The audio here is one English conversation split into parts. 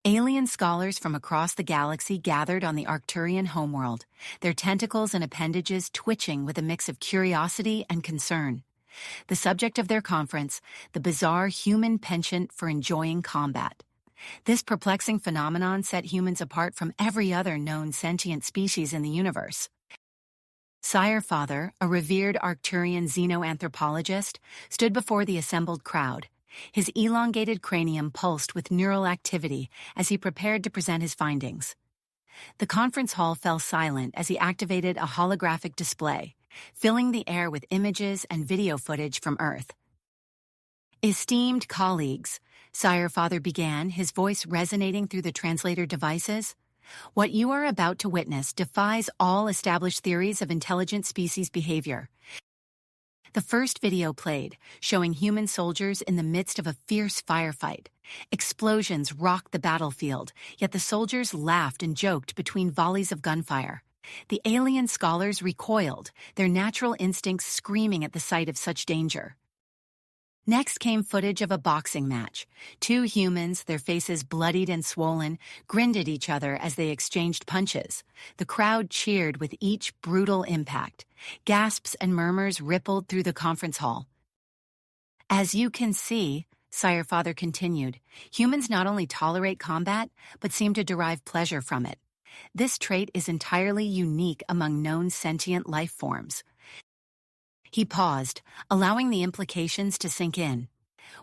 Alien scholars from across the galaxy gathered on the Arcturian homeworld, their tentacles and appendages twitching with a mix of curiosity and concern. The subject of their conference, the bizarre human penchant for enjoying combat. This perplexing phenomenon set humans apart from every other known sentient species in the universe. Sire Father, a revered Arcturian xenoanthropologist, stood before the assembled crowd. His elongated cranium pulsed with neural activity as he prepared to present his findings. The conference hall fell silent as he activated a holographic display, filling the air with images and video footage from Earth. Esteemed colleagues, Sire Father began, his voice resonating through the translator devices. What you are about to witness defies all established theories of intelligent species behavior. The first video played, showing human soldiers in the midst of a fierce firefight. Explosions rocked the battlefield, yet the soldiers laughed and joked between volleys of gunfire. The alien scholars recoiled, their natural instincts screaming at the sight of such danger. Next came footage of a boxing match. Two humans, their faces bloodied and swollen, grinned at each other as they exchanged punches. The crowd cheered with each brutal impact. Gasps and murmurs rippled through the conference hall. As you can see, Sire Father continued, humans not only tolerate combat, but seem to derive pleasure from it. This trait is entirely unique among known sentient life forms. He paused, allowing the implications to sink in.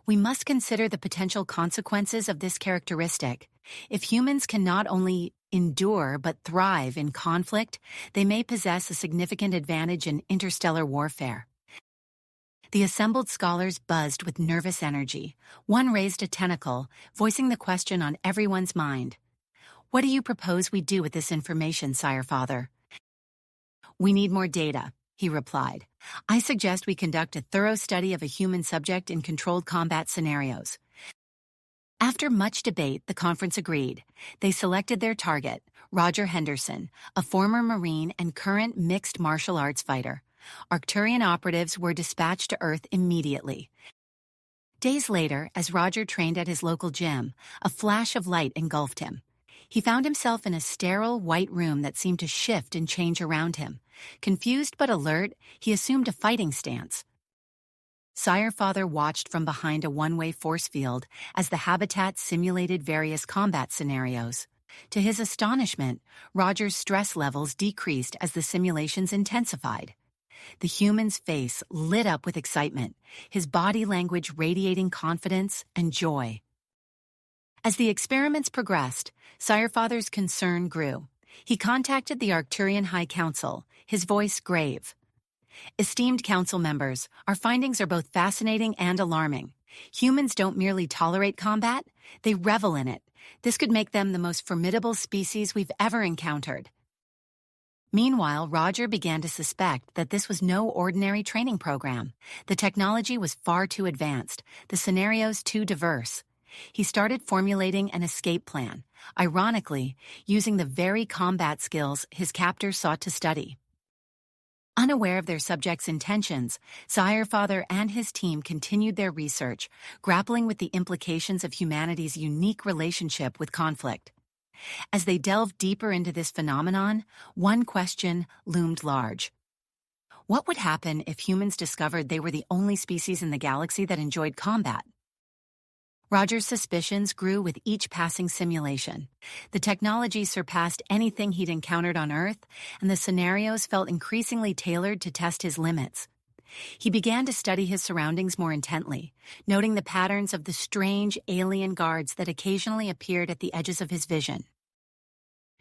We must consider the potential consequences of this characteristic. If humans can not only endure but thrive in conflict, they may possess a significant advantage in interstellar warfare. The assembled scholars buzzed with nervous energy. One raised a tentacle, voicing the question on everyone's mind. What do you propose we do with this information, Sire Father? We need more data, he replied. I suggest we conduct a thorough study of a human subject in controlled combat scenarios. After much debate, the conference agreed. They selected their target, Roger Henderson, a former Marine and current mixed martial arts fighter. Arcturian operatives were dispatched to Earth immediately. Days later, as Roger trained at his local gym, a flash of light engulfed him. He found himself in a sterile white room that seemed to shift and change around him. Confused but alert, he assumed a fighting stance. Sire Father watched from behind a one-way force field as the habitat simulated various combat scenarios. To his astonishment, Roger's stress levels decreased as the simulations intensified. The human's face lit up with excitement, his body language radiating confidence and joy. As the experiments progressed, Sire Father's concern grew. He contacted the Arcturian High Council, his voice grave. Esteemed council members, our findings are both fascinating and alarming. Humans don't merely tolerate combat, they revel in it. This could make them the most formidable species we've ever encountered. Meanwhile, Roger began to suspect that this was no ordinary training program. The technology was far too advanced, the scenarios too diverse. He started formulating an escape plan, ironically, using the very combat skills his captors sought to study. Unaware of their subjects' intentions, Sire Father and his team continued their research, grappling with the implications of humanity's unique relationship with conflict. As they delved deeper into this phenomenon, one question loomed large. What would happen if humans discovered they were the only species in the galaxy that enjoyed combat? Roger's suspicions grew with each passing simulation. The technology surpassed anything he'd encountered on Earth, and the scenarios felt increasingly tailored to test his limits. He began to study his surroundings more intently, noting the patterns of the strange alien guards that occasionally appeared at the edges of his vision.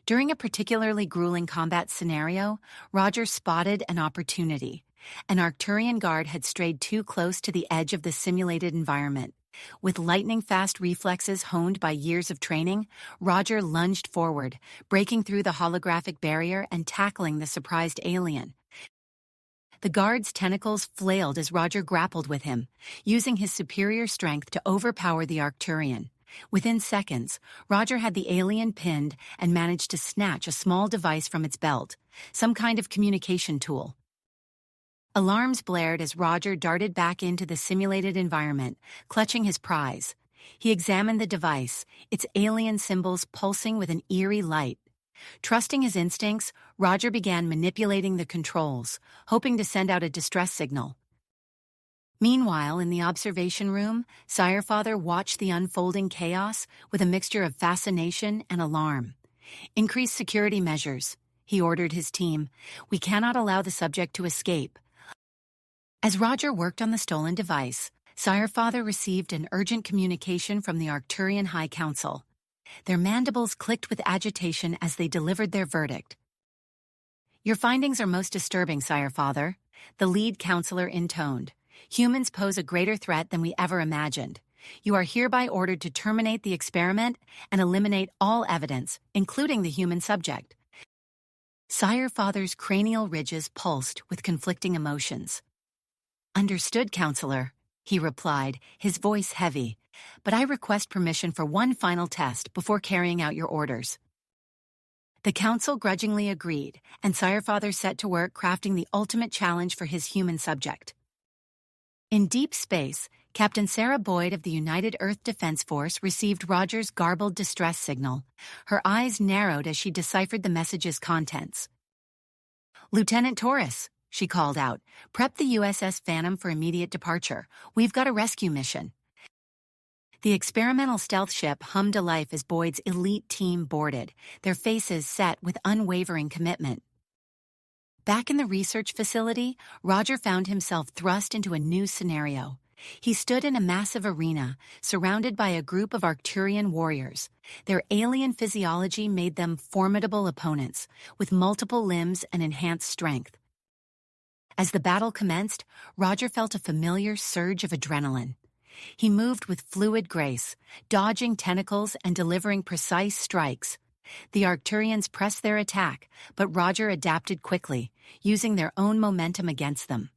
During a particularly grueling combat scenario, Roger spotted an opportunity. An Arcturian guard had strayed too close to the edge of the simulated environment. With lightning-fast reflexes honed by years of training, Roger lunged forward, breaking through the holographic barrier and tackling the surprised alien. The guard's tentacles flailed as Roger grappled with him, using his superior strength to overpower the Arcturian. Within seconds, Roger had the alien pinned and managed to snatch a small device from its belt, some kind of communication tool. Alarms blared as Roger darted back into the simulated environment, clutching his prize. He examined the device, its alien symbols pulsing with an eerie light. Trusting his instincts, Roger began manipulating the controls, hoping to send out a distress signal. Meanwhile, in the observation room, Sirefather watched the unfolding chaos with a mixture of fascination and alarm. "Increase security measures," he ordered his team. "We cannot allow the subject to escape." As Roger worked on the stolen device, Sirefather received an urgent communication from the Arcturian High Council. Their mandibles clicked with agitation as they delivered their verdict. "Your findings are most disturbing, Sirefather," the lead counselor intoned. "Humans pose a greater threat than we ever imagined. You are hereby ordered to terminate the experiment and eliminate all evidence, including the human subject." Sirefather's cranial ridges pulsed with conflicting emotions. "Understood, counselor," he replied, his voice heavy, "but I request permission for one final test before carrying out your orders." The council grudgingly agreed, and Sirefather set to work crafting the ultimate challenge for his human subject. In deep space, Captain Sarah Boyd of the United Earth Defense Force received Roger's garbled distress signal. Her eyes narrowed as she deciphered the message's contents. "Lieutenant Torres," she called out, "prep the USS Phantom for immediate departure. We've got a rescue mission." The experimental stealth ship hummed to life as Boyd's elite team boarded, their faces set with unwavering commitment. Back in the research facility, Roger found himself thrust into a new scenario. He stood in a massive arena, surrounded by a group of Arcturian warriors. Their alien physiology made them formidable opponents, with multiple limbs and enhanced strength. As the battle commenced, Roger felt a familiar surge of adrenaline. He moved with fluid grace, dodging tentacles and delivering precise strikes. The Arcturians pressed their attack, but Roger adapted quickly, using their own momentum against them.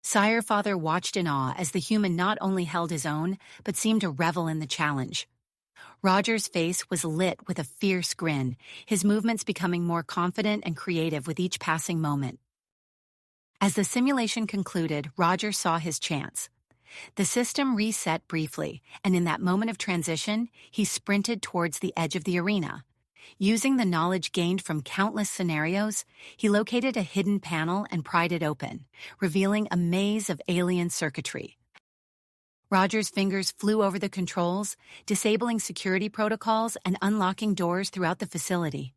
Sirefather watched in awe as the human not only held his own, but seemed to revel in the challenge. Roger's face was lit with a fierce grin, his movements becoming more confident and creative with each passing moment. As the simulation concluded, Roger saw his chance. The system reset briefly, and in that moment of transition, he sprinted towards the edge of the arena. Using the knowledge gained from countless scenarios, he located a hidden panel and pried it open, revealing a maze of alien circuitry. Roger's fingers flew over the controls, disabling security protocols and unlocking doors throughout the facility.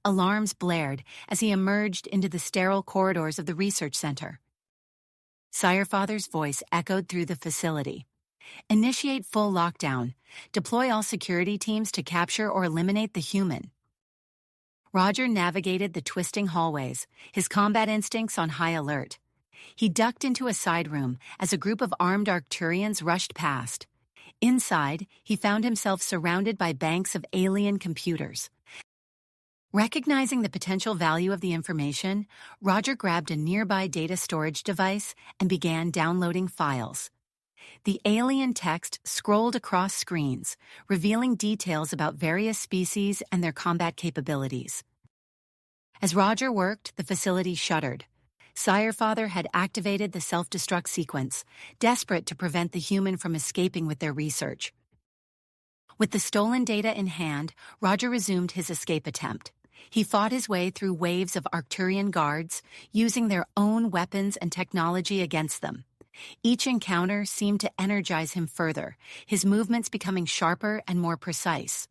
Alarms blared as he emerged into the sterile corridors of the research center. Sirefather's voice echoed through the facility. "Initiate full lockdown. Deploy all security teams to capture or eliminate the human." Roger navigated the twisting hallways, his combat instincts on high alert. He ducked into a side room as a group of armed Arcturians rushed past. Inside, he found himself surrounded by banks of alien computers. Recognizing the potential value of the information, Roger grabbed a nearby data storage device and began downloading files. The alien text scrolled across screens, revealing details about various species and their combat capabilities. As Roger worked, the facility shuddered. Sirefather had activated the self-destruct sequence, desperate to prevent the human from escaping with their research. With the stolen data in hand, Roger resumed his escape attempt. He fought his way through waves of Arcturian guards, using their own weapons and technology against them. Each encounter seemed to energize him further, his movements becoming sharper and more precise.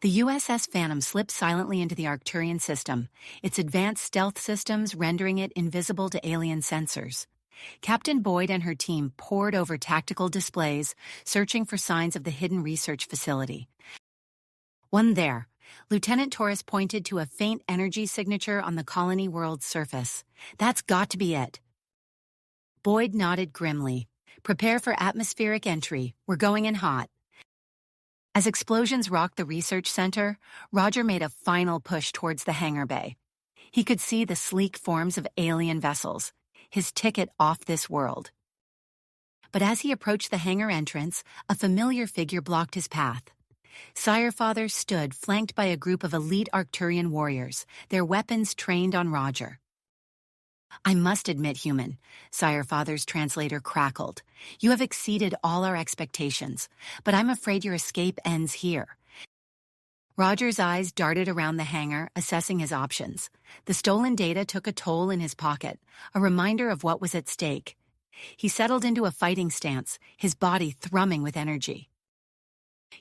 The USS Phantom slipped silently into the Arcturian system, its advanced stealth systems rendering it invisible to alien sensors. Captain Boyd and her team pored over tactical displays, searching for signs of the hidden research facility. "One there." Lieutenant Torres pointed to a faint energy signature on the colony world's surface. "That's got to be it." Boyd nodded grimly. "Prepare for atmospheric entry. We're going in hot." As explosions rocked the research center, Roger made a final push towards the hangar bay. He could see the sleek forms of alien vessels, his ticket off this world. But as he approached the hangar entrance, a familiar figure blocked his path. Sirefather stood flanked by a group of elite Arcturian warriors, their weapons trained on Roger. I must admit, human, Sire Father's translator crackled. You have exceeded all our expectations, but I'm afraid your escape ends here. Roger's eyes darted around the hangar, assessing his options. The stolen data took a toll in his pocket, a reminder of what was at stake. He settled into a fighting stance, his body thrumming with energy.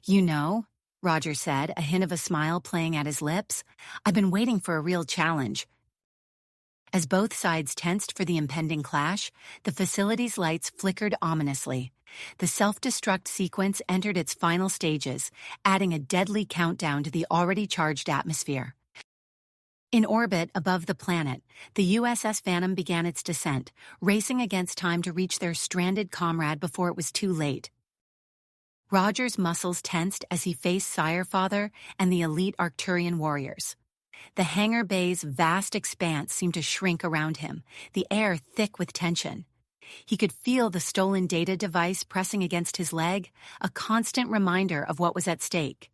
You know, Roger said, a hint of a smile playing at his lips, I've been waiting for a real challenge. As both sides tensed for the impending clash, the facility's lights flickered ominously. The self-destruct sequence entered its final stages, adding a deadly countdown to the already charged atmosphere. In orbit above the planet, the USS Phantom began its descent, racing against time to reach their stranded comrade before it was too late. Roger's muscles tensed as he faced Sire Father and the elite Arcturian warriors. The hangar bay's vast expanse seemed to shrink around him, the air thick with tension. He could feel the stolen data device pressing against his leg, a constant reminder of what was at stake.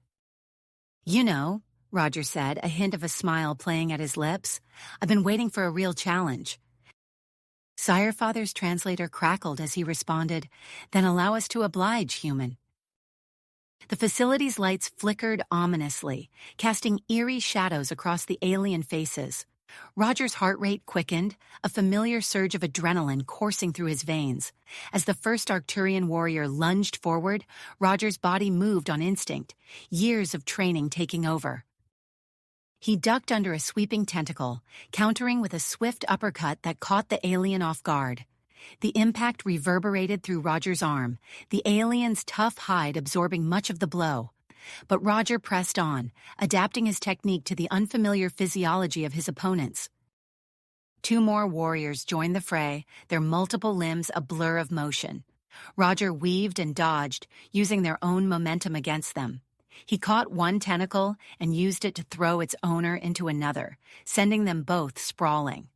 You know, Roger said, a hint of a smile playing at his lips, I've been waiting for a real challenge. Sire Father's translator crackled as he responded, Then allow us to oblige, human. The facility's lights flickered ominously, casting eerie shadows across the alien faces. Roger's heart rate quickened, a familiar surge of adrenaline coursing through his veins. As the first Arcturian warrior lunged forward, Roger's body moved on instinct, years of training taking over. He ducked under a sweeping tentacle, countering with a swift uppercut that caught the alien off guard. The impact reverberated through Roger's arm, the alien's tough hide absorbing much of the blow. But Roger pressed on, adapting his technique to the unfamiliar physiology of his opponents. Two more warriors joined the fray, their multiple limbs a blur of motion. Roger weaved and dodged, using their own momentum against them. He caught one tentacle and used it to throw its owner into another, sending them both sprawling.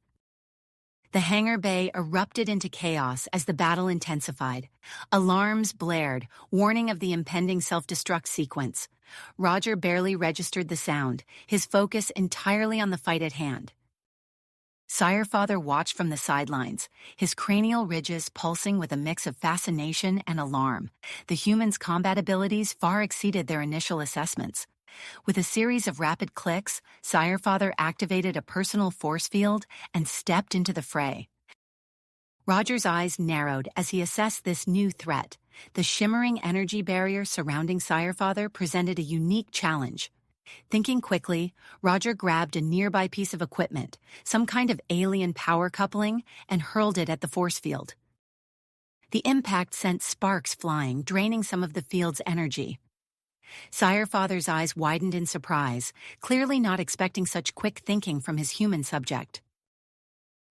The hangar bay erupted into chaos as the battle intensified. Alarms blared, warning of the impending self-destruct sequence. Roger barely registered the sound, his focus entirely on the fight at hand. Sire Father watched from the sidelines, his cranial ridges pulsing with a mix of fascination and alarm. The humans' combat abilities far exceeded their initial assessments. With a series of rapid clicks, Sire Father activated a personal force field and stepped into the fray. Roger's eyes narrowed as he assessed this new threat. The shimmering energy barrier surrounding Sire Father presented a unique challenge. Thinking quickly, Roger grabbed a nearby piece of equipment, some kind of alien power coupling, and hurled it at the force field. The impact sent sparks flying, draining some of the field's energy. Sire Father's eyes widened in surprise, clearly not expecting such quick thinking from his human subject.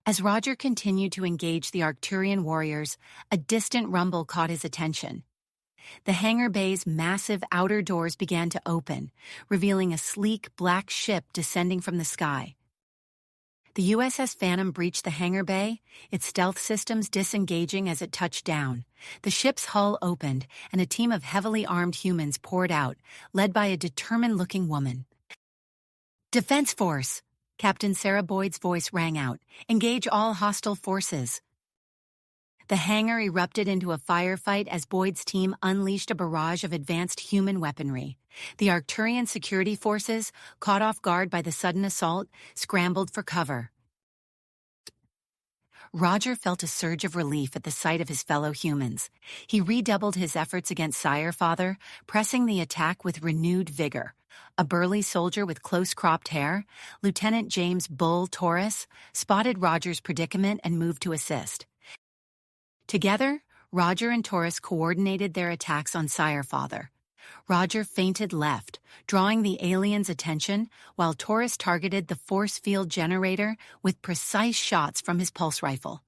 As Roger continued to engage the Arcturian warriors, a distant rumble caught his attention. The hangar bay's massive outer doors began to open, revealing a sleek black ship descending from the sky. The USS Phantom breached the hangar bay, its stealth systems disengaging as it touched down. The ship's hull opened, and a team of heavily armed humans poured out, led by a determined-looking woman. "Defense Force!" Captain Sarah Boyd's voice rang out. "Engage all hostile forces." The hangar erupted into a firefight as Boyd's team unleashed a barrage of advanced human weaponry. The Arcturian security forces, caught off guard by the sudden assault, scrambled for cover. Roger felt a surge of relief at the sight of his fellow humans. He redoubled his efforts against Sire Father, pressing the attack with renewed vigor. A burly soldier with close-cropped hair, Lieutenant James Bull Torres, spotted Roger's predicament and moved to assist. Together, Roger and Torres coordinated their attacks on Sire Father. Roger feinted left, drawing the alien's attention, while Torres targeted the force field generator with precise shots from his pulse rifle.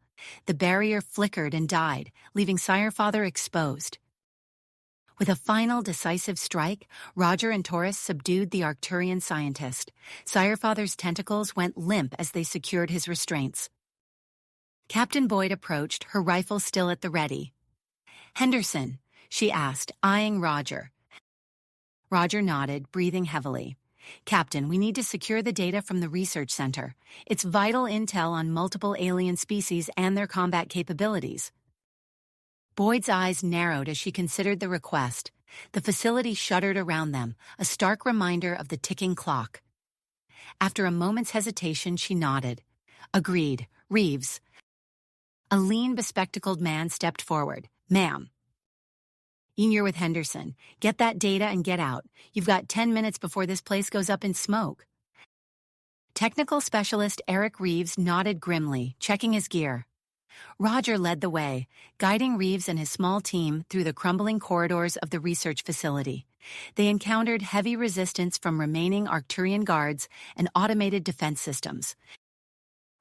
The barrier flickered and died, leaving Sire Father exposed. With a final decisive strike, Roger and Torres subdued the Arcturian scientist. Sire Father's tentacles went limp as they secured his restraints. Captain Boyd approached, her rifle still at the ready. "Henderson," she asked, eyeing Roger. Roger nodded, breathing heavily. Captain, we need to secure the data from the research center. It's vital intel on multiple alien species and their combat capabilities. Boyd's eyes narrowed as she considered the request. The facility shuddered around them, a stark reminder of the ticking clock. After a moment's hesitation, she nodded. Agreed. Reeves. A lean, bespectacled man stepped forward. Ma'am. You're with Henderson. Get that data and get out. You've got 10 minutes before this place goes up in smoke. Technical specialist Eric Reeves nodded grimly, checking his gear. Roger led the way, guiding Reeves and his small team through the crumbling corridors of the research facility. They encountered heavy resistance from remaining Arcturian guards and automated defense systems.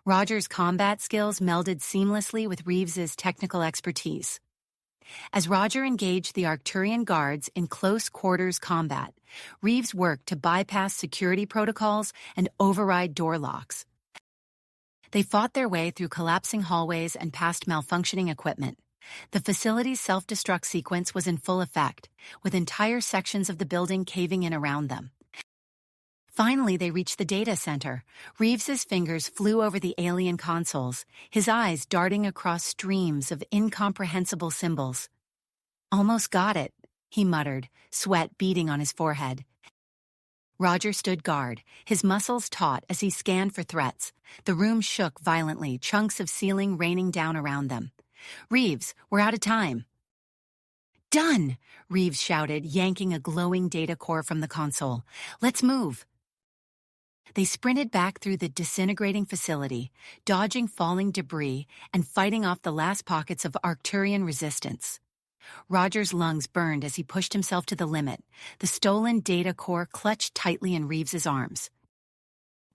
Roger's combat skills melded seamlessly with Reeves's technical expertise. As Roger engaged the Arcturian guards in close-quarters combat, Reeves worked to bypass security protocols and override door locks. They fought their way through collapsing hallways and past malfunctioning equipment. The facility's self-destruct sequence was in full effect, with entire sections of the building caving in around them. Finally, they reached the data center. Reeves's fingers flew over the alien consoles, his eyes darting across streams of incomprehensible symbols. Almost got it, he muttered, sweat beading on his forehead. Roger stood guard, his muscles taut as he scanned for threats. The room shook violently, chunks of ceiling raining down around them. Reeves, we're out of time. Done, Reeves shouted, yanking a glowing data core from the console. Let's move. They sprinted back through the disintegrating facility, dodging falling debris and fighting off the last pockets of Arcturian resistance. Roger's lungs burned as he pushed himself to the limit, the stolen data core clutched tightly in Reeves's arms.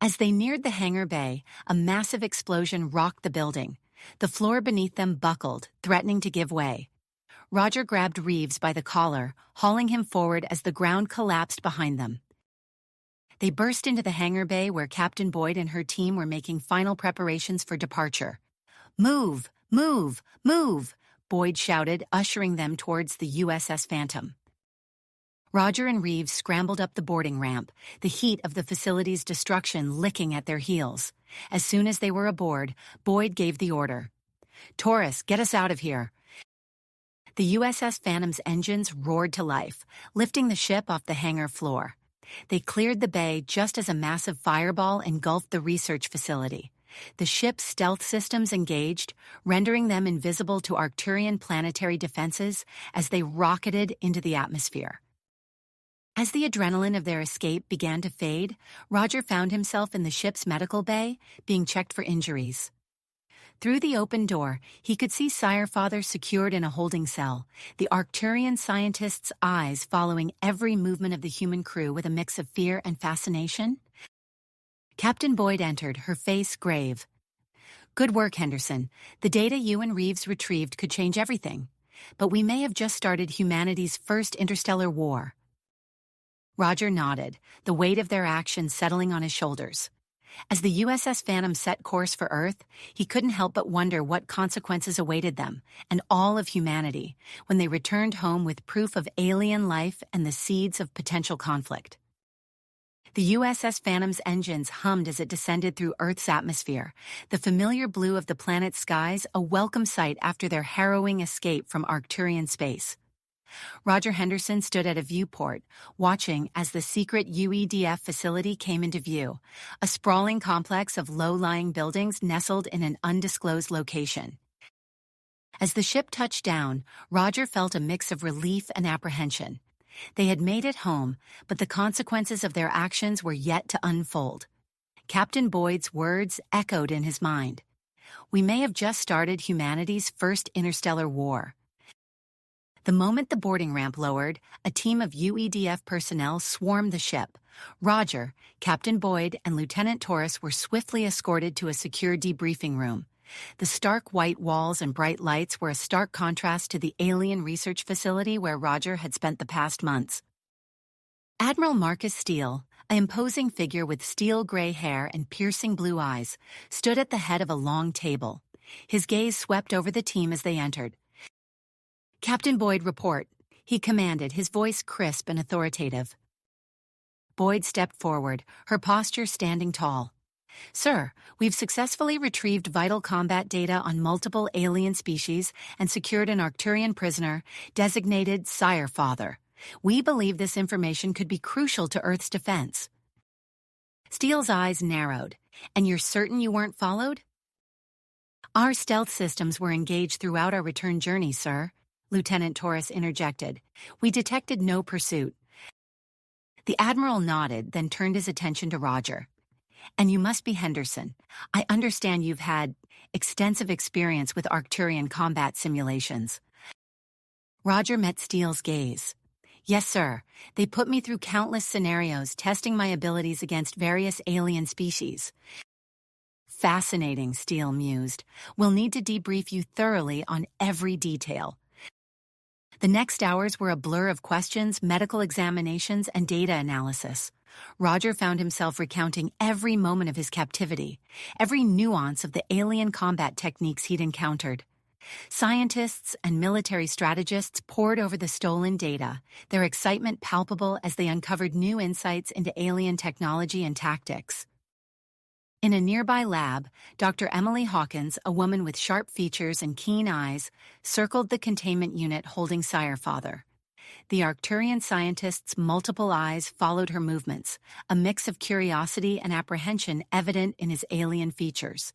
As they neared the hangar bay, a massive explosion rocked the building. The floor beneath them buckled, threatening to give way. Roger grabbed Reeves by the collar, hauling him forward as the ground collapsed behind them. They burst into the hangar bay where Captain Boyd and her team were making final preparations for departure. Move! Move! Move! Boyd shouted, ushering them towards the USS Phantom. Roger and Reeves scrambled up the boarding ramp, the heat of the facility's destruction licking at their heels. As soon as they were aboard, Boyd gave the order. Taurus, get us out of here. The USS Phantom's engines roared to life, lifting the ship off the hangar floor. They cleared the bay just as a massive fireball engulfed the research facility. The ship's stealth systems engaged, rendering them invisible to Arcturian planetary defenses as they rocketed into the atmosphere. As the adrenaline of their escape began to fade, Roger found himself in the ship's medical bay, being checked for injuries. Through the open door, he could see Sirefather secured in a holding cell, the Arcturian scientist's eyes following every movement of the human crew with a mix of fear and fascination. Captain Boyd entered, her face grave. Good work, Henderson. The data you and Reeves retrieved could change everything. But we may have just started humanity's first interstellar war. Roger nodded, the weight of their actions settling on his shoulders. As the USS Phantom set course for Earth, he couldn't help but wonder what consequences awaited them, and all of humanity, when they returned home with proof of alien life and the seeds of potential conflict. The USS Phantom's engines hummed as it descended through Earth's atmosphere, the familiar blue of the planet's skies a welcome sight after their harrowing escape from Arcturian space. Roger Henderson stood at a viewport, watching as the secret UEDF facility came into view, a sprawling complex of low-lying buildings nestled in an undisclosed location. As the ship touched down, Roger felt a mix of relief and apprehension. They had made it home, but the consequences of their actions were yet to unfold. Captain Boyd's words echoed in his mind. We may have just started humanity's first interstellar war. The moment the boarding ramp lowered, a team of UEDF personnel swarmed the ship. Roger, Captain Boyd, and Lieutenant Taurus were swiftly escorted to a secure debriefing room. The stark white walls and bright lights were a stark contrast to the alien research facility where Roger had spent the past months. Admiral Marcus Steele, an imposing figure with steel-gray hair and piercing blue eyes, stood at the head of a long table. His gaze swept over the team as they entered. Captain Boyd, report, he commanded, his voice crisp and authoritative. Boyd stepped forward, her posture standing tall. Sir, we've successfully retrieved vital combat data on multiple alien species and secured an Arcturian prisoner designated Sire Father. We believe this information could be crucial to Earth's defense. Steele's eyes narrowed. And you're certain you weren't followed? Our stealth systems were engaged throughout our return journey, sir, Lieutenant Torres interjected. We detected no pursuit. The Admiral nodded, then turned his attention to Roger. And you must be Henderson. I understand you've had extensive experience with Arcturian combat simulations. Roger met Steele's gaze. Yes, sir. They put me through countless scenarios, testing my abilities against various alien species. Fascinating, Steele mused. We'll need to debrief you thoroughly on every detail. The next hours were a blur of questions, medical examinations, and data analysis. Roger found himself recounting every moment of his captivity, every nuance of the alien combat techniques he'd encountered. Scientists and military strategists pored over the stolen data, their excitement palpable as they uncovered new insights into alien technology and tactics. In a nearby lab, Dr. Emily Hawkins, a woman with sharp features and keen eyes, circled the containment unit holding Sire Father. The Arcturian scientist's multiple eyes followed her movements, a mix of curiosity and apprehension evident in his alien features.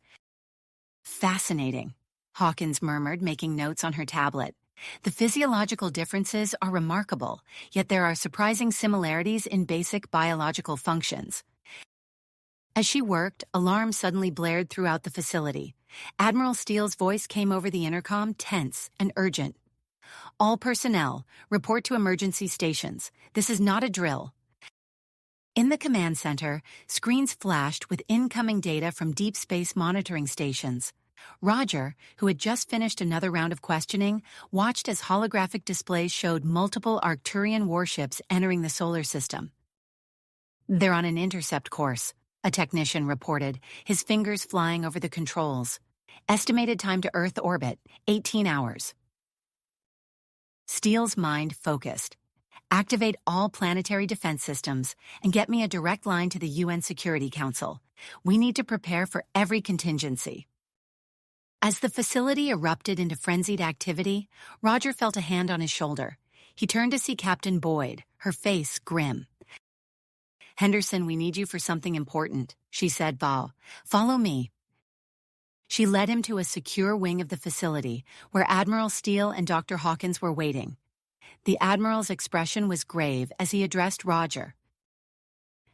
Fascinating, Hawkins murmured, making notes on her tablet. The physiological differences are remarkable, yet there are surprising similarities in basic biological functions. As she worked, alarms suddenly blared throughout the facility. Admiral Steele's voice came over the intercom, tense and urgent. All personnel, report to emergency stations. This is not a drill. In the command center, screens flashed with incoming data from deep space monitoring stations. Roger, who had just finished another round of questioning, watched as holographic displays showed multiple Arcturian warships entering the solar system. They're on an intercept course, a technician reported, his fingers flying over the controls. Estimated time to Earth orbit, 18 hours. Steele's mind focused. Activate all planetary defense systems and get me a direct line to the UN Security Council. We need to prepare for every contingency. As the facility erupted into frenzied activity, Roger felt a hand on his shoulder. He turned to see Captain Boyd, her face grim. Henderson, we need you for something important, she said, Follow me. She led him to a secure wing of the facility, where Admiral Steele and Dr. Hawkins were waiting. The Admiral's expression was grave as he addressed Roger.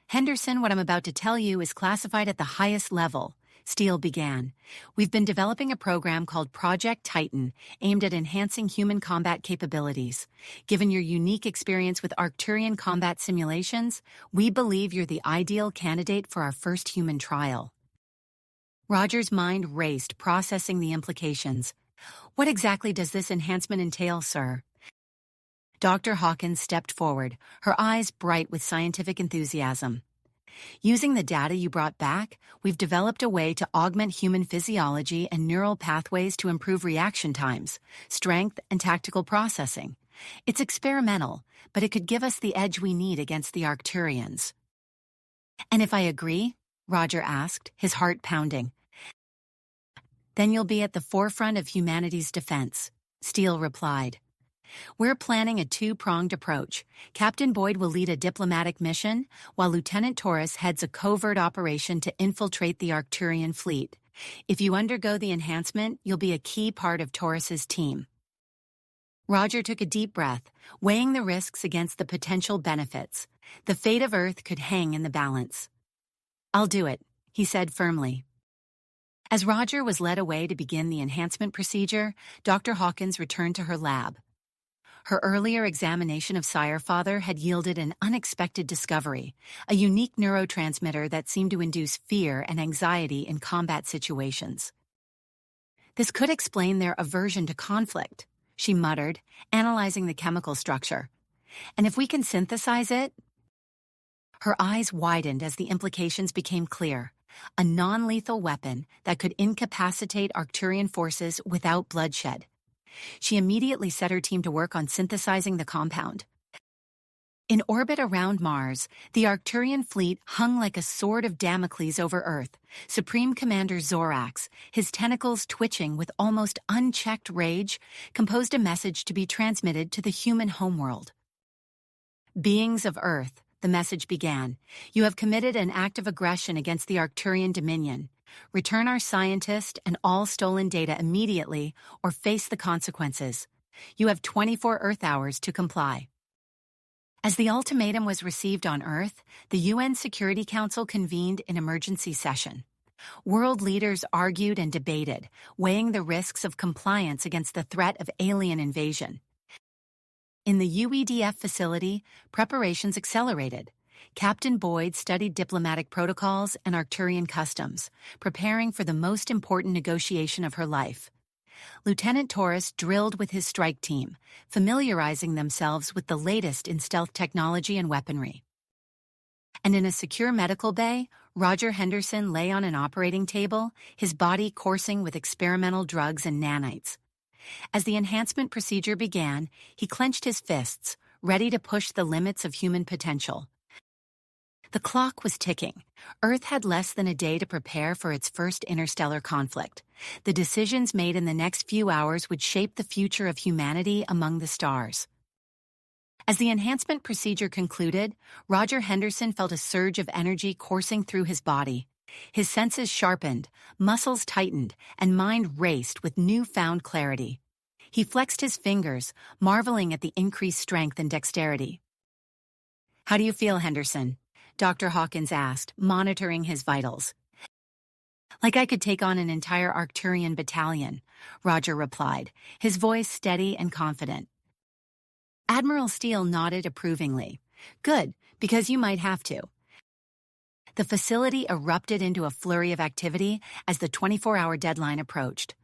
Henderson, what I'm about to tell you is classified at the highest level, Steele began. We've been developing a program called Project Titan, aimed at enhancing human combat capabilities. Given your unique experience with Arcturian combat simulations, we believe you're the ideal candidate for our first human trial. Roger's mind raced, processing the implications. What exactly does this enhancement entail, sir? Dr. Hawkins stepped forward, her eyes bright with scientific enthusiasm. Using the data you brought back, we've developed a way to augment human physiology and neural pathways to improve reaction times, strength, and tactical processing. It's experimental, but it could give us the edge we need against the Arcturians. And if I agree? Roger asked, his heart pounding. Then you'll be at the forefront of humanity's defense, Steele replied. We're planning a two-pronged approach. Captain Boyd will lead a diplomatic mission, while Lieutenant Torres heads a covert operation to infiltrate the Arcturian fleet. If you undergo the enhancement, you'll be a key part of Torres's team. Roger took a deep breath, weighing the risks against the potential benefits. The fate of Earth could hang in the balance. I'll do it, he said firmly. As Roger was led away to begin the enhancement procedure, Dr. Hawkins returned to her lab. Her earlier examination of Sire Father had yielded an unexpected discovery, a unique neurotransmitter that seemed to induce fear and anxiety in combat situations. This could explain their aversion to conflict, she muttered, analyzing the chemical structure. And if we can synthesize it? Her eyes widened as the implications became clear. A non-lethal weapon that could incapacitate Arcturian forces without bloodshed. She immediately set her team to work on synthesizing the compound. In orbit around Mars, the Arcturian fleet hung like a sword of Damocles over Earth. Supreme Commander Zorax, his tentacles twitching with almost unchecked rage, composed a message to be transmitted to the human homeworld. Beings of Earth, the message began, you have committed an act of aggression against the Arcturian Dominion. Return our scientist and all stolen data immediately or face the consequences. You have 24 Earth hours to comply. As the ultimatum was received on Earth, the UN Security Council convened an emergency session. World leaders argued and debated, weighing the risks of compliance against the threat of alien invasion. In the UEDF facility, preparations accelerated. Captain Boyd studied diplomatic protocols and Arcturian customs, preparing for the most important negotiation of her life. Lieutenant Taurus drilled with his strike team, familiarizing themselves with the latest in stealth technology and weaponry. And in a secure medical bay, Roger Henderson lay on an operating table, his body coursing with experimental drugs and nanites. As the enhancement procedure began, he clenched his fists, ready to push the limits of human potential. The clock was ticking. Earth had less than a day to prepare for its first interstellar conflict. The decisions made in the next few hours would shape the future of humanity among the stars. As the enhancement procedure concluded, Roger Henderson felt a surge of energy coursing through his body. His senses sharpened, muscles tightened, and mind raced with newfound clarity. He flexed his fingers, marveling at the increased strength and dexterity. "How do you feel, Henderson?" Dr. Hawkins asked, monitoring his vitals. "Like I could take on an entire Arcturian battalion," Roger replied, his voice steady and confident. Admiral Steele nodded approvingly. "Good, because you might have to." The facility erupted into a flurry of activity as the 24-hour deadline approached.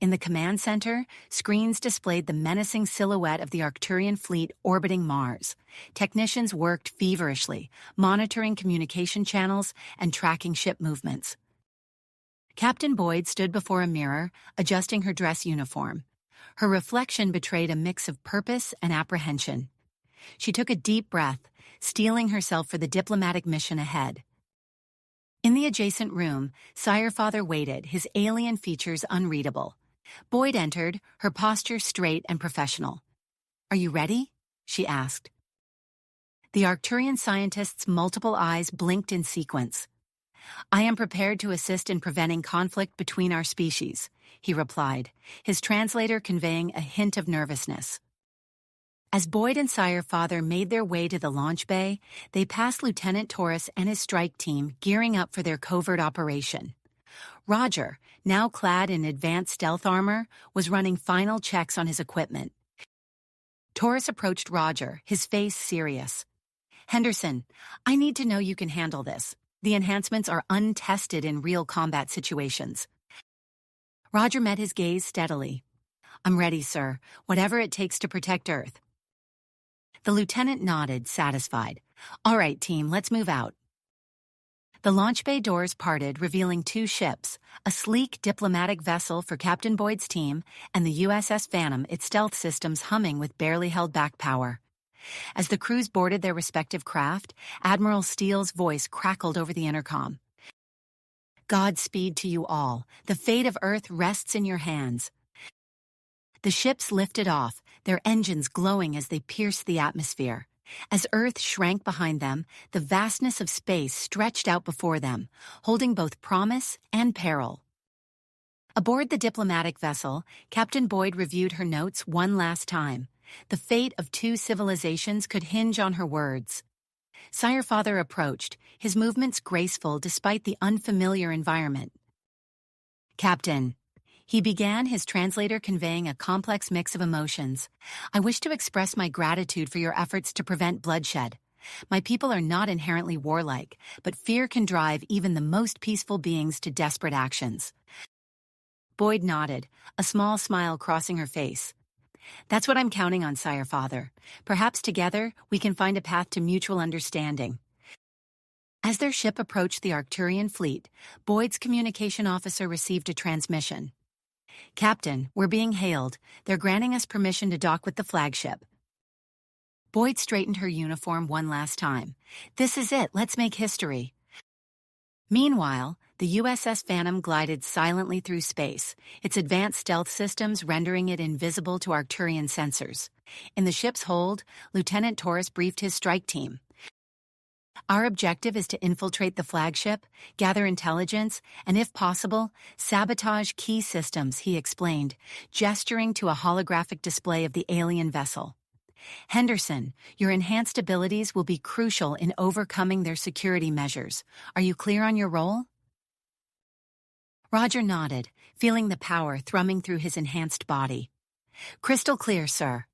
In the command center, screens displayed the menacing silhouette of the Arcturian fleet orbiting Mars. Technicians worked feverishly, monitoring communication channels and tracking ship movements. Captain Boyd stood before a mirror, adjusting her dress uniform. Her reflection betrayed a mix of purpose and apprehension. She took a deep breath, steeling herself for the diplomatic mission ahead. In the adjacent room, Sirefather waited, his alien features unreadable. Boyd entered, her posture straight and professional. "Are you ready?" she asked. The Arcturian scientist's multiple eyes blinked in sequence. "I am prepared to assist in preventing conflict between our species," he replied, his translator conveying a hint of nervousness. As Boyd and Sirefather made their way to the launch bay, they passed Lieutenant Taurus and his strike team gearing up for their covert operation. Roger, now clad in advanced stealth armor, was running final checks on his equipment. Taurus approached Roger, his face serious. "Henderson, I need to know you can handle this. The enhancements are untested in real combat situations." Roger met his gaze steadily. "I'm ready, sir, whatever it takes to protect Earth." The lieutenant nodded, satisfied. "All right, team, let's move out." The launch bay doors parted, revealing two ships, a sleek diplomatic vessel for Captain Boyd's team and the USS Phantom, its stealth systems humming with barely held back power. As the crews boarded their respective craft, Admiral Steele's voice crackled over the intercom. "Godspeed to you all. The fate of Earth rests in your hands." The ships lifted off, their engines glowing as they pierced the atmosphere. As Earth shrank behind them, the vastness of space stretched out before them, holding both promise and peril. Aboard the diplomatic vessel, Captain Boyd reviewed her notes one last time. The fate of two civilizations could hinge on her words. Sirefather approached, his movements graceful despite the unfamiliar environment. "Captain," he began, his translator conveying a complex mix of emotions. "I wish to express my gratitude for your efforts to prevent bloodshed. My people are not inherently warlike, but fear can drive even the most peaceful beings to desperate actions." Boyd nodded, a small smile crossing her face. "That's what I'm counting on, Sirefather. Perhaps together we can find a path to mutual understanding." As their ship approached the Arcturian fleet, Boyd's communication officer received a transmission. "Captain, we're being hailed. They're granting us permission to dock with the flagship." Boyd straightened her uniform one last time. This is it, let's make history. Meanwhile, the USS Phantom glided silently through space, its advanced stealth systems rendering it invisible to Arcturian sensors. In the ship's hold, Lieutenant Taurus briefed his strike team. Our objective is to infiltrate the flagship, gather intelligence, and if possible, sabotage key systems, he explained, gesturing to a holographic display of the alien vessel. Henderson, your enhanced abilities will be crucial in overcoming their security measures. Are you clear on your role? Roger nodded, feeling the power thrumming through his enhanced body. Crystal clear, sir.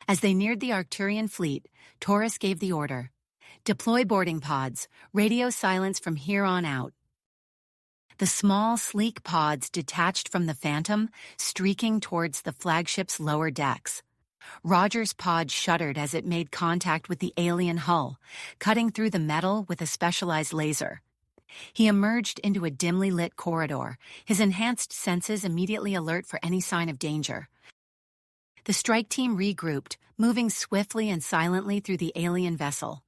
As they neared the Arcturian fleet, Taurus gave the order. Deploy boarding pods, radio silence from here on out. The small, sleek pods detached from the Phantom, streaking towards the flagship's lower decks. Roger's pod shuddered as it made contact with the alien hull, cutting through the metal with a specialized laser. He emerged into a dimly lit corridor, his enhanced senses immediately alert for any sign of danger. The strike team regrouped, moving swiftly and silently through the alien vessel.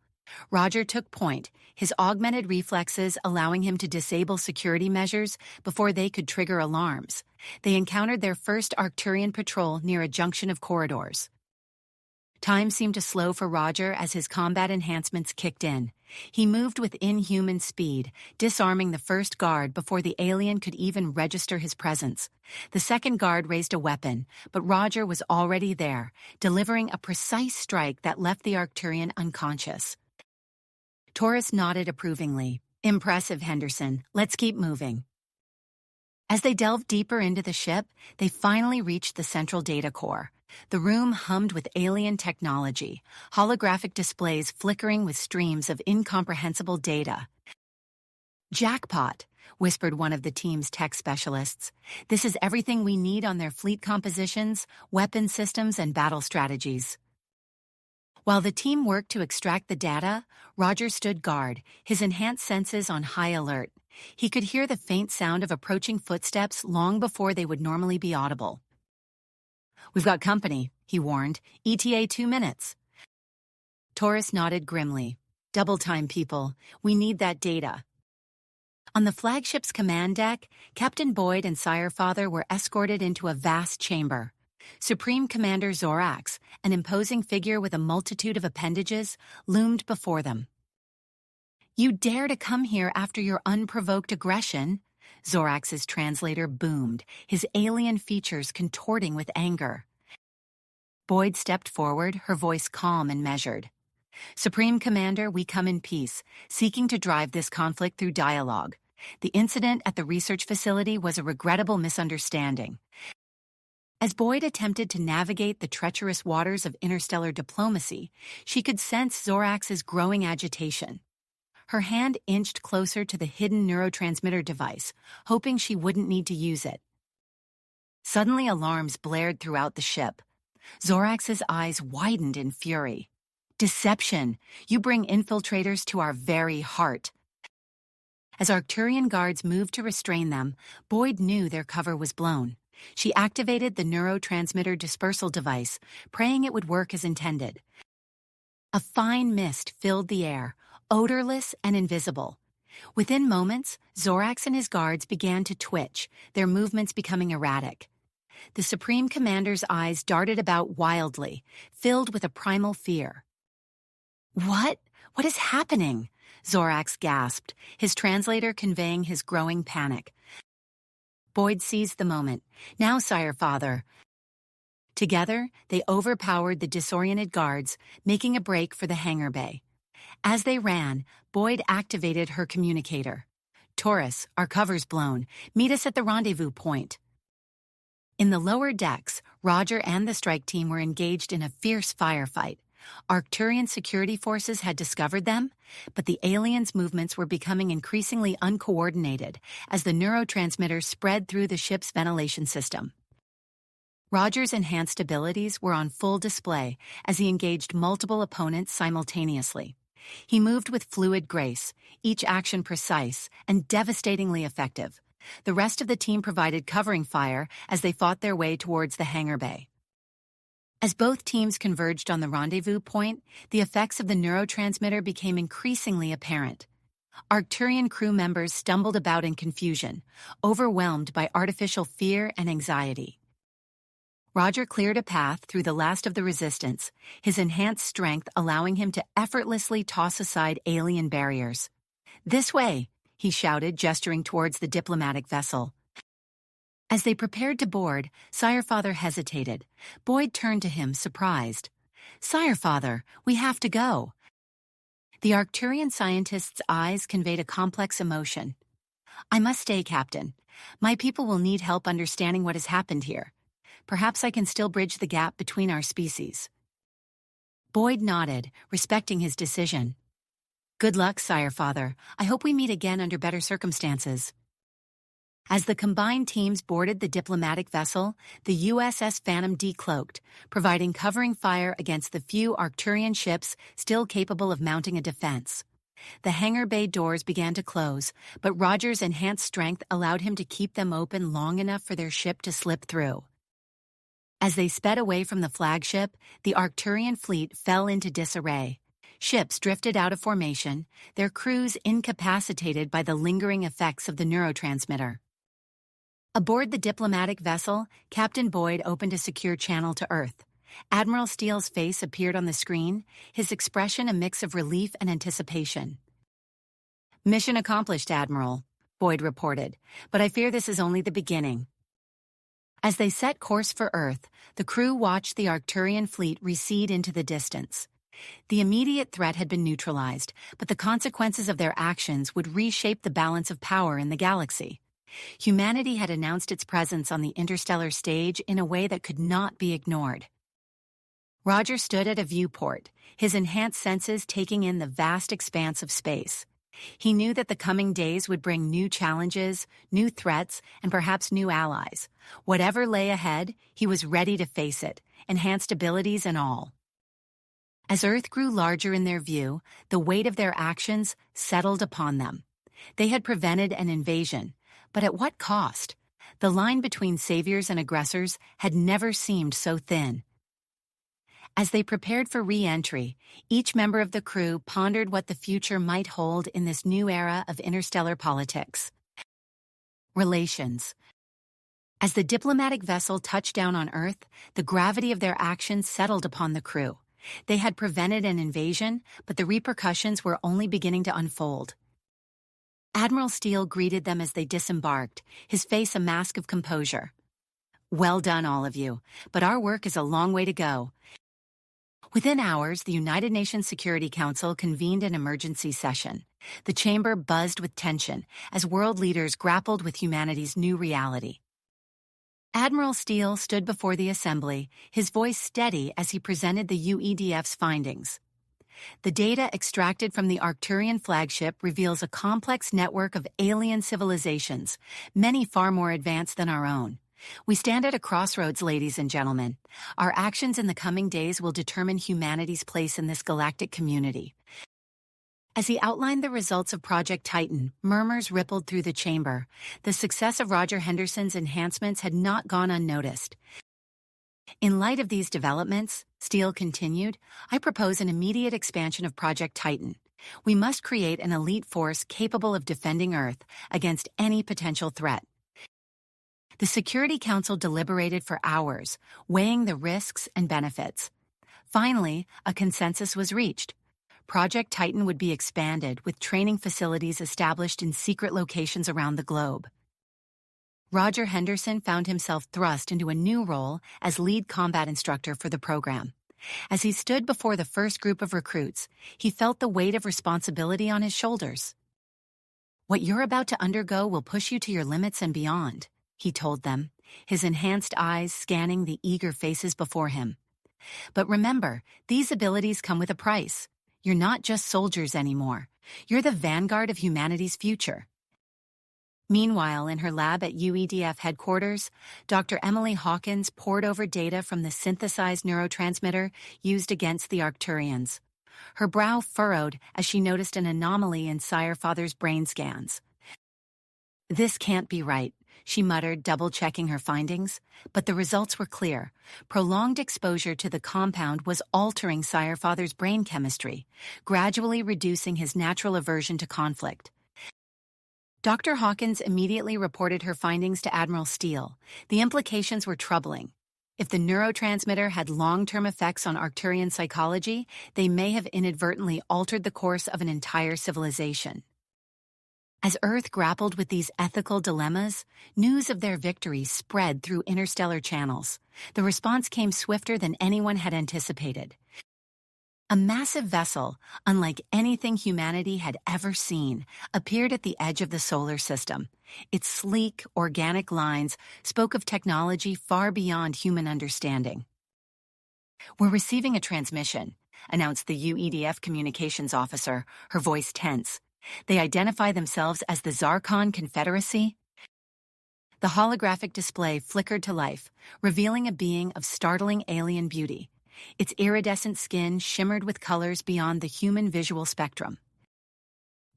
Roger took point, his augmented reflexes allowing him to disable security measures before they could trigger alarms. They encountered their first Arcturian patrol near a junction of corridors. Time seemed to slow for Roger as his combat enhancements kicked in. He moved with inhuman speed, disarming the first guard before the alien could even register his presence. The second guard raised a weapon, but Roger was already there, delivering a precise strike that left the Arcturian unconscious. Taurus nodded approvingly. Impressive, Henderson. Let's keep moving. As they delved deeper into the ship, they finally reached the central data core. The room hummed with alien technology, holographic displays flickering with streams of incomprehensible data. Jackpot, whispered one of the team's tech specialists. This is everything we need on their fleet compositions, weapon systems, and battle strategies. While the team worked to extract the data, Roger stood guard, his enhanced senses on high alert. He could hear the faint sound of approaching footsteps long before they would normally be audible. We've got company, he warned. ETA 2 minutes. Taurus nodded grimly. Double time, people. We need that data. On the flagship's command deck, Captain Boyd and Sirefather were escorted into a vast chamber. Supreme Commander Zorax, an imposing figure with a multitude of appendages, loomed before them. You dare to come here after your unprovoked aggression? Zorax's translator boomed, his alien features contorting with anger. Boyd stepped forward, her voice calm and measured. Supreme Commander, we come in peace, seeking to drive this conflict through dialogue. The incident at the research facility was a regrettable misunderstanding. As Boyd attempted to navigate the treacherous waters of interstellar diplomacy, she could sense Zorax's growing agitation. Her hand inched closer to the hidden neurotransmitter device, hoping she wouldn't need to use it. Suddenly alarms blared throughout the ship. Zorax's eyes widened in fury. Deception! You bring infiltrators to our very heart. As Arcturian guards moved to restrain them, Boyd knew their cover was blown. She activated the neurotransmitter dispersal device, praying it would work as intended. A fine mist filled the air, odorless and invisible. Within moments, Zorax and his guards began to twitch, their movements becoming erratic. The Supreme Commander's eyes darted about wildly, filled with a primal fear. What? What is happening? Zorax gasped, his translator conveying his growing panic. Boyd seized the moment. Now, Sirefather. Together, they overpowered the disoriented guards, making a break for the hangar bay. As they ran, Boyd activated her communicator. Taurus, our cover's blown. Meet us at the rendezvous point. In the lower decks, Roger and the strike team were engaged in a fierce firefight. Arcturian security forces had discovered them, but the aliens' movements were becoming increasingly uncoordinated as the neurotransmitters spread through the ship's ventilation system. Roger's enhanced abilities were on full display as he engaged multiple opponents simultaneously. He moved with fluid grace, each action precise and devastatingly effective. The rest of the team provided covering fire as they fought their way towards the hangar bay. As both teams converged on the rendezvous point, the effects of the neurotransmitter became increasingly apparent. Arcturian crew members stumbled about in confusion, overwhelmed by artificial fear and anxiety. Roger cleared a path through the last of the resistance, his enhanced strength allowing him to effortlessly toss aside alien barriers. "This way," he shouted, gesturing towards the diplomatic vessel. As they prepared to board, Sirefather hesitated. Boyd turned to him, surprised. "Sirefather, we have to go." The Arcturian scientist's eyes conveyed a complex emotion. "I must stay, Captain. My people will need help understanding what has happened here. Perhaps I can still bridge the gap between our species." Boyd nodded, respecting his decision. "Good luck, Sirefather. I hope we meet again under better circumstances." As the combined teams boarded the diplomatic vessel, the USS Phantom decloaked, providing covering fire against the few Arcturian ships still capable of mounting a defense. The hangar bay doors began to close, but Roger's enhanced strength allowed him to keep them open long enough for their ship to slip through. As they sped away from the flagship, the Arcturian fleet fell into disarray. Ships drifted out of formation, their crews incapacitated by the lingering effects of the neurotransmitter. Aboard the diplomatic vessel, Captain Boyd opened a secure channel to Earth. Admiral Steele's face appeared on the screen, his expression a mix of relief and anticipation. "Mission accomplished, Admiral," Boyd reported, "but I fear this is only the beginning." As they set course for Earth, the crew watched the Arcturian fleet recede into the distance. The immediate threat had been neutralized, but the consequences of their actions would reshape the balance of power in the galaxy. Humanity had announced its presence on the interstellar stage in a way that could not be ignored. Roger stood at a viewport, his enhanced senses taking in the vast expanse of space. He knew that the coming days would bring new challenges, new threats, and perhaps new allies. Whatever lay ahead, he was ready to face it, enhanced abilities and all. As Earth grew larger in their view, the weight of their actions settled upon them. They had prevented an invasion, but at what cost? The line between saviors and aggressors had never seemed so thin. As they prepared for re-entry, each member of the crew pondered what the future might hold in this new era of interstellar politics. Relations. As the diplomatic vessel touched down on Earth, the gravity of their actions settled upon the crew. They had prevented an invasion, but the repercussions were only beginning to unfold. Admiral Steele greeted them as they disembarked, his face a mask of composure. "Well done, all of you, but our work is a long way to go." Within hours, the United Nations Security Council convened an emergency session. The chamber buzzed with tension as world leaders grappled with humanity's new reality. Admiral Steele stood before the assembly, his voice steady as he presented the UEDF's findings. The data extracted from the Arcturian flagship reveals a complex network of alien civilizations, many far more advanced than our own. We stand at a crossroads, ladies and gentlemen. Our actions in the coming days will determine humanity's place in this galactic community. As he outlined the results of Project Titan, murmurs rippled through the chamber. The success of Roger Henderson's enhancements had not gone unnoticed. "In light of these developments," Steele continued, "I propose an immediate expansion of Project Titan. We must create an elite force capable of defending Earth against any potential threat." The Security Council deliberated for hours, weighing the risks and benefits. Finally, a consensus was reached. Project Titan would be expanded, with training facilities established in secret locations around the globe. Roger Henderson found himself thrust into a new role as lead combat instructor for the program. As he stood before the first group of recruits, he felt the weight of responsibility on his shoulders. "What you're about to undergo will push you to your limits and beyond," he told them, his enhanced eyes scanning the eager faces before him. "But remember, these abilities come with a price. You're not just soldiers anymore. You're the vanguard of humanity's future." Meanwhile, in her lab at UEDF headquarters, Dr. Emily Hawkins pored over data from the synthesized neurotransmitter used against the Arcturians. Her brow furrowed as she noticed an anomaly in Sirefather's brain scans. "This can't be right," she muttered, double-checking her findings. But the results were clear. Prolonged exposure to the compound was altering Sire Father's brain chemistry, gradually reducing his natural aversion to conflict. Dr. Hawkins immediately reported her findings to Admiral Steele. The implications were troubling. If the neurotransmitter had long-term effects on Arcturian psychology, they may have inadvertently altered the course of an entire civilization. As Earth grappled with these ethical dilemmas, news of their victory spread through interstellar channels. The response came swifter than anyone had anticipated. A massive vessel, unlike anything humanity had ever seen, appeared at the edge of the solar system. Its sleek, organic lines spoke of technology far beyond human understanding. "We're receiving a transmission," announced the UEDF communications officer, her voice tense. "They identify themselves as the Zarkon Confederacy." The holographic display flickered to life, revealing a being of startling alien beauty. Its iridescent skin shimmered with colors beyond the human visual spectrum.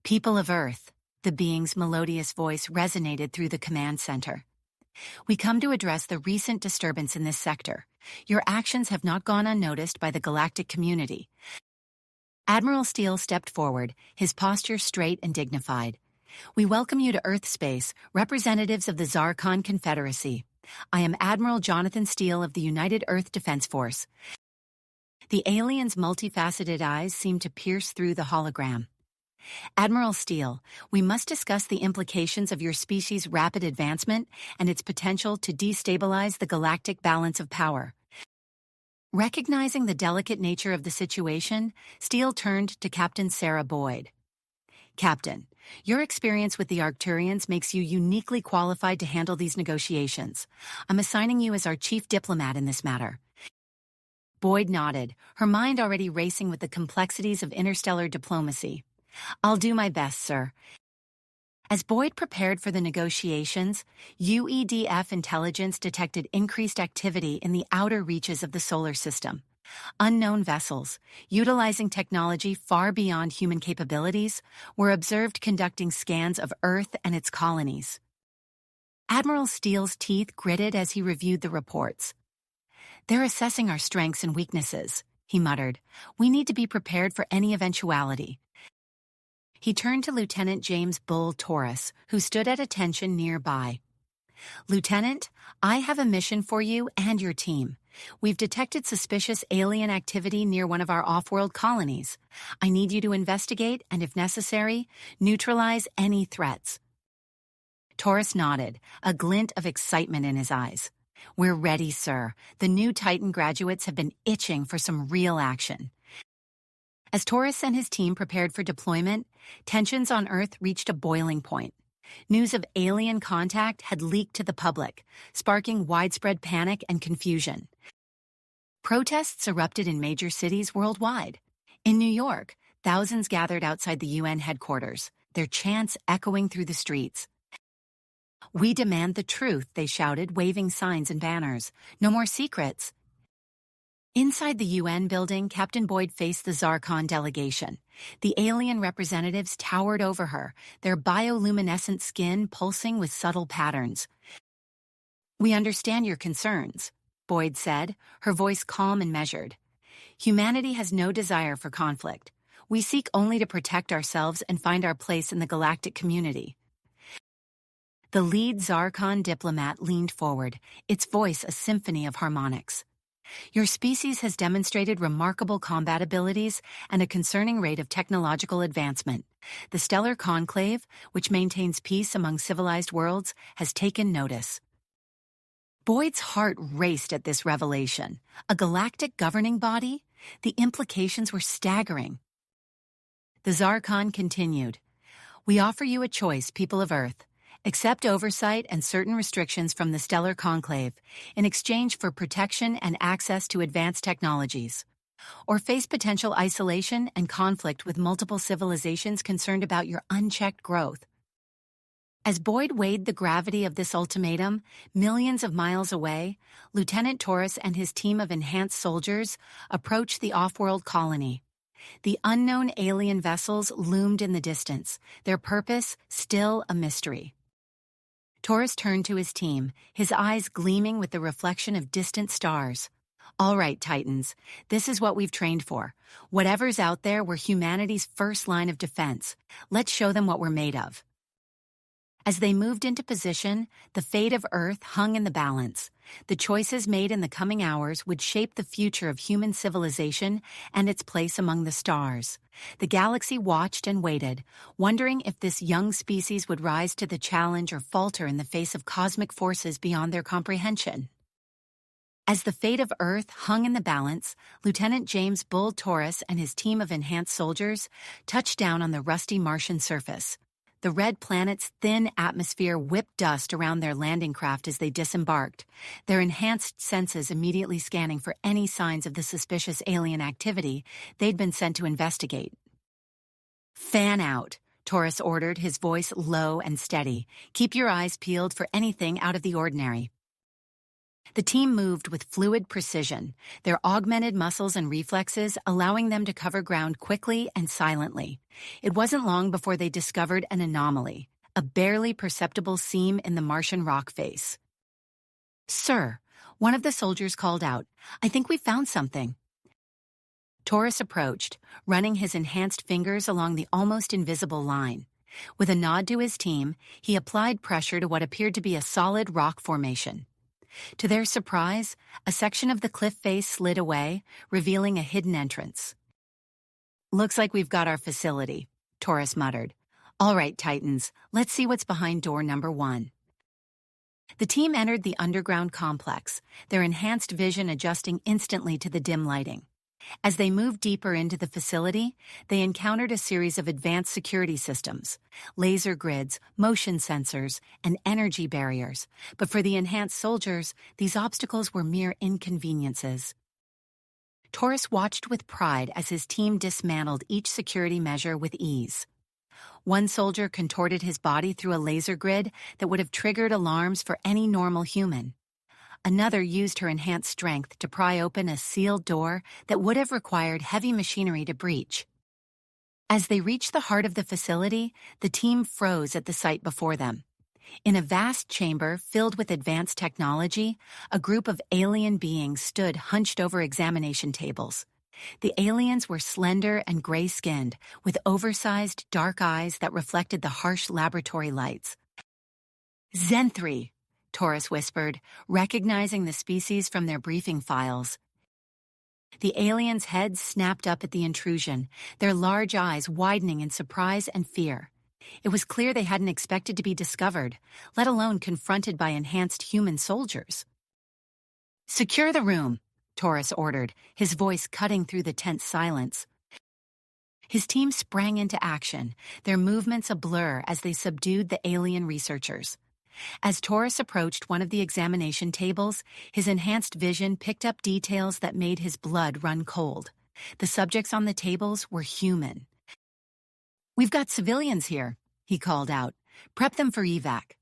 "People of Earth," the being's melodious voice resonated through the command center. "We come to address the recent disturbance in this sector. Your actions have not gone unnoticed by the galactic community." Admiral Steele stepped forward, his posture straight and dignified. "We welcome you to Earth space, representatives of the Zarkon Confederacy. I am Admiral Jonathan Steele of the United Earth Defense Force." The alien's multifaceted eyes seemed to pierce through the hologram. "Admiral Steele, we must discuss the implications of your species' rapid advancement and its potential to destabilize the galactic balance of power." Recognizing the delicate nature of the situation, Steele turned to Captain Sarah Boyd. "Captain, your experience with the Arcturians makes you uniquely qualified to handle these negotiations. I'm assigning you as our chief diplomat in this matter." Boyd nodded, her mind already racing with the complexities of interstellar diplomacy. "I'll do my best, sir." As Boyd prepared for the negotiations, UEDF intelligence detected increased activity in the outer reaches of the solar system. Unknown vessels, utilizing technology far beyond human capabilities, were observed conducting scans of Earth and its colonies. Admiral Steele's teeth gritted as he reviewed the reports. "They're assessing our strengths and weaknesses," he muttered. "We need to be prepared for any eventuality." He turned to Lieutenant James Bull Torres, who stood at attention nearby. "Lieutenant, I have a mission for you and your team. We've detected suspicious alien activity near one of our off-world colonies. I need you to investigate and, if necessary, neutralize any threats." Torres nodded, a glint of excitement in his eyes. "We're ready, sir. The new Titan graduates have been itching for some real action." As Torres and his team prepared for deployment, tensions on Earth reached a boiling point. News of alien contact had leaked to the public, sparking widespread panic and confusion. Protests erupted in major cities worldwide. In New York, thousands gathered outside the UN headquarters, their chants echoing through the streets. "We demand the truth," they shouted, waving signs and banners. "No more secrets." Inside the UN building, Captain Boyd faced the Zarkon delegation. The alien representatives towered over her, their bioluminescent skin pulsing with subtle patterns. "We understand your concerns," Boyd said, her voice calm and measured. "Humanity has no desire for conflict. We seek only to protect ourselves and find our place in the galactic community." The lead Zarkon diplomat leaned forward, its voice a symphony of harmonics. "Your species has demonstrated remarkable combat abilities and a concerning rate of technological advancement. The Stellar Conclave, which maintains peace among civilized worlds, has taken notice." Boyd's heart raced at this revelation. A galactic governing body? The implications were staggering. The Zarkon continued. "We offer you a choice, people of Earth. Accept oversight and certain restrictions from the Stellar Conclave in exchange for protection and access to advanced technologies. Or face potential isolation and conflict with multiple civilizations concerned about your unchecked growth." As Boyd weighed the gravity of this ultimatum, millions of miles away, Lieutenant Torres and his team of enhanced soldiers approached the off-world colony. The unknown alien vessels loomed in the distance, their purpose still a mystery. Taurus turned to his team, his eyes gleaming with the reflection of distant stars. All right, Titans, this is what we've trained for. Whatever's out there, we're humanity's first line of defense. Let's show them what we're made of. As they moved into position, the fate of Earth hung in the balance. The choices made in the coming hours would shape the future of human civilization and its place among the stars. The galaxy watched and waited, wondering if this young species would rise to the challenge or falter in the face of cosmic forces beyond their comprehension. As the fate of Earth hung in the balance, Lieutenant James Bull Taurus and his team of enhanced soldiers touched down on the rusty Martian surface. The red planet's thin atmosphere whipped dust around their landing craft as they disembarked, their enhanced senses immediately scanning for any signs of the suspicious alien activity they'd been sent to investigate. "Fan out," Taurus ordered, his voice low and steady. "Keep your eyes peeled for anything out of the ordinary." The team moved with fluid precision, their augmented muscles and reflexes allowing them to cover ground quickly and silently. It wasn't long before they discovered an anomaly, a barely perceptible seam in the Martian rock face. "Sir," one of the soldiers called out, "I think we found something." Taurus approached, running his enhanced fingers along the almost invisible line. With a nod to his team, he applied pressure to what appeared to be a solid rock formation. To their surprise, a section of the cliff face slid away, revealing a hidden entrance. "Looks like we've got our facility," Taurus muttered. "All right, Titans, let's see what's behind door number 1. The team entered the underground complex, their enhanced vision adjusting instantly to the dim lighting. As they moved deeper into the facility, they encountered a series of advanced security systems, laser grids, motion sensors, and energy barriers. But for the enhanced soldiers, these obstacles were mere inconveniences. Taurus watched with pride as his team dismantled each security measure with ease. One soldier contorted his body through a laser grid that would have triggered alarms for any normal human. Another used her enhanced strength to pry open a sealed door that would have required heavy machinery to breach. As they reached the heart of the facility, the team froze at the sight before them. In a vast chamber filled with advanced technology, a group of alien beings stood hunched over examination tables. The aliens were slender and gray-skinned, with oversized, dark eyes that reflected the harsh laboratory lights. "Zenthri," Taurus whispered, recognizing the species from their briefing files. The aliens' heads snapped up at the intrusion, their large eyes widening in surprise and fear. It was clear they hadn't expected to be discovered, let alone confronted by enhanced human soldiers. "Secure the room," Taurus ordered, his voice cutting through the tense silence. His team sprang into action, their movements a blur as they subdued the alien researchers. As Taurus approached one of the examination tables, his enhanced vision picked up details that made his blood run cold. The subjects on the tables were human. "We've got civilians here," he called out. "Prep them for evac."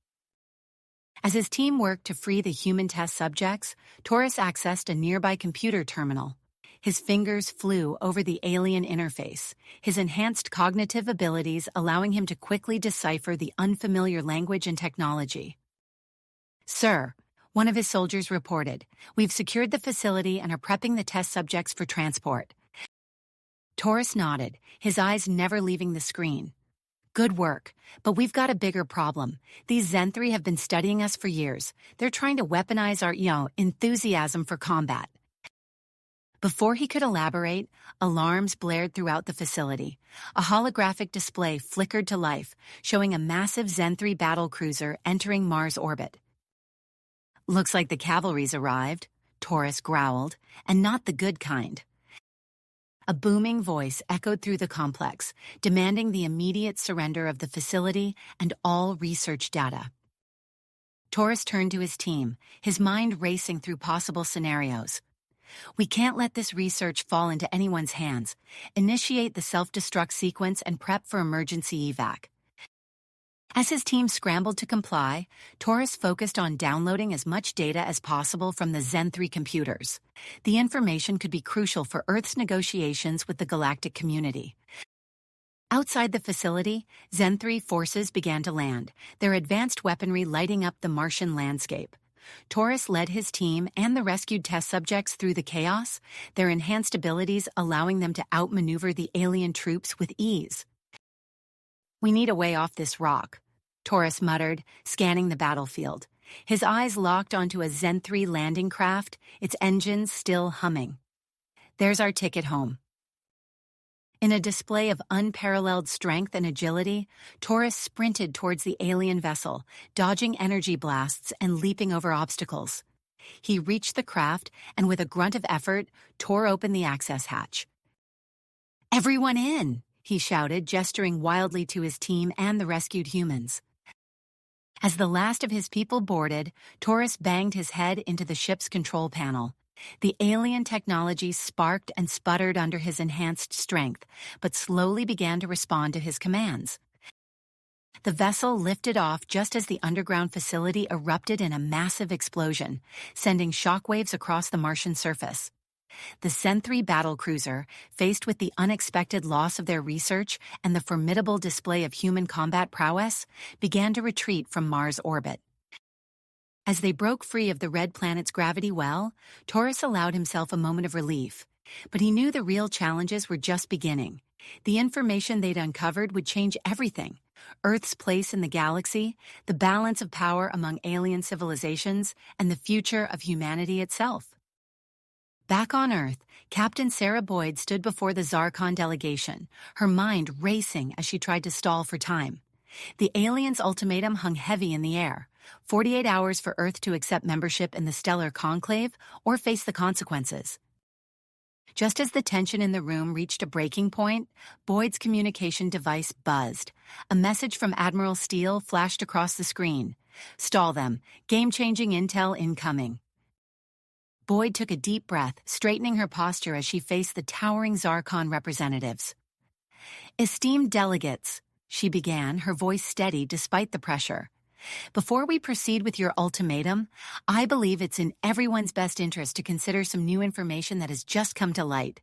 As his team worked to free the human test subjects, Taurus accessed a nearby computer terminal. His fingers flew over the alien interface, his enhanced cognitive abilities allowing him to quickly decipher the unfamiliar language and technology. "Sir," one of his soldiers reported, "we've secured the facility and are prepping the test subjects for transport." Taurus nodded, his eyes never leaving the screen. "Good work, but we've got a bigger problem. These Zenthri have been studying us for years. They're trying to weaponize our, enthusiasm for combat." Before he could elaborate, alarms blared throughout the facility. A holographic display flickered to life, showing a massive Zenthri battlecruiser entering Mars orbit. "Looks like the cavalry's arrived," Taurus growled, "and not the good kind." A booming voice echoed through the complex, demanding the immediate surrender of the facility and all research data. Taurus turned to his team, his mind racing through possible scenarios. "We can't let this research fall into anyone's hands. Initiate the self-destruct sequence and prep for emergency evac." As his team scrambled to comply, Taurus focused on downloading as much data as possible from the Zenthri computers. The information could be crucial for Earth's negotiations with the galactic community. Outside the facility, Zen-3 forces began to land, their advanced weaponry lighting up the Martian landscape. Taurus led his team and the rescued test subjects through the chaos, their enhanced abilities allowing them to outmaneuver the alien troops with ease. "We need a way off this rock," Taurus muttered, scanning the battlefield. His eyes locked onto a Zen-3 landing craft, its engines still humming. "There's our ticket home." In a display of unparalleled strength and agility, Taurus sprinted towards the alien vessel, dodging energy blasts and leaping over obstacles. He reached the craft and, with a grunt of effort, tore open the access hatch. "Everyone in!" he shouted, gesturing wildly to his team and the rescued humans. As the last of his people boarded, Taurus banged his head into the ship's control panel. The alien technology sparked and sputtered under his enhanced strength, but slowly began to respond to his commands. The vessel lifted off just as the underground facility erupted in a massive explosion, sending shockwaves across the Martian surface. The Zen-3 battlecruiser, faced with the unexpected loss of their research and the formidable display of human combat prowess, began to retreat from Mars' orbit. As they broke free of the red planet's gravity well, Taurus allowed himself a moment of relief. But he knew the real challenges were just beginning. The information they'd uncovered would change everything: Earth's place in the galaxy, the balance of power among alien civilizations, and the future of humanity itself. Back on Earth, Captain Sarah Boyd stood before the Zarkon delegation, her mind racing as she tried to stall for time. The aliens' ultimatum hung heavy in the air: 48 hours for Earth to accept membership in the Stellar Conclave or face the consequences. Just as the tension in the room reached a breaking point, Boyd's communication device buzzed. A message from Admiral Steele flashed across the screen. "Stall them. Game-changing intel incoming." Boyd took a deep breath, straightening her posture as she faced the towering Zarkon representatives. "Esteemed delegates," she began, her voice steady despite the pressure. "Before we proceed with your ultimatum, I believe it's in everyone's best interest to consider some new information that has just come to light."